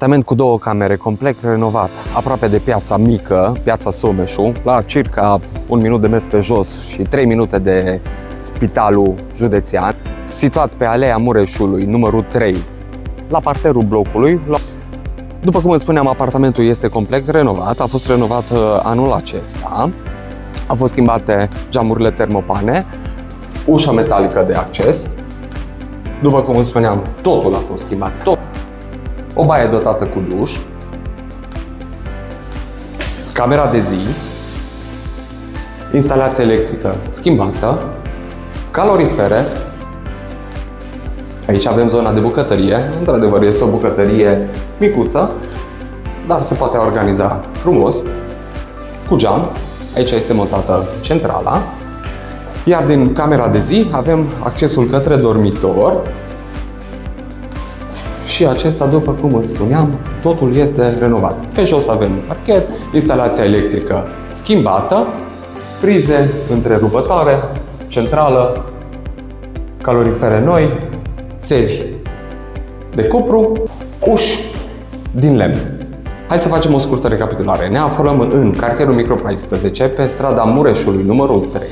Apartament cu 2 camere, complet renovat, aproape de piața mică, piața Someșu, la circa 1 minut de mers pe jos și 3 minute de spitalul județean, situat pe Alea Mureșului, numărul 3, la parterul blocului. După cum îți spuneam, apartamentul este complet renovat, a fost renovat anul acesta, au fost schimbate geamurile termopane, ușa metalică de acces, după cum îți spuneam, totul a fost schimbat, tot. O baie dotată cu duș, camera de zi, instalație electrică schimbată, calorifere. Aici avem zona de bucătărie, într-adevăr este o bucătărie micuță, dar se poate organiza frumos, cu geam. Aici este montată centrala, iar din camera de zi avem accesul către dormitor. Și acesta, după cum îți spuneam, totul este renovat. Pe jos avem parchet, instalația electrică schimbată, prize întrerupătoare, centrală, calorifere noi, țevi de cupru, uși din lemn. Hai să facem o scurtă recapitulare. Ne aflăm în cartierul Micro 14, pe strada Mureșului numărul 3,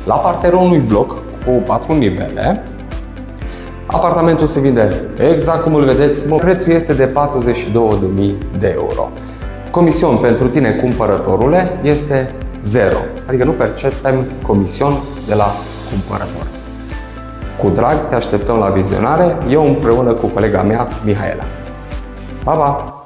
la parterul unui bloc cu 4 nivele. Apartamentul se vinde exact cum îl vedeți, prețul este de 42.000 de euro. Comision pentru tine, cumpărătorule, este 0, adică nu percepem comision de la cumpărător. Cu drag te așteptăm la vizionare, eu împreună cu colega mea, Mihaela. Pa, pa!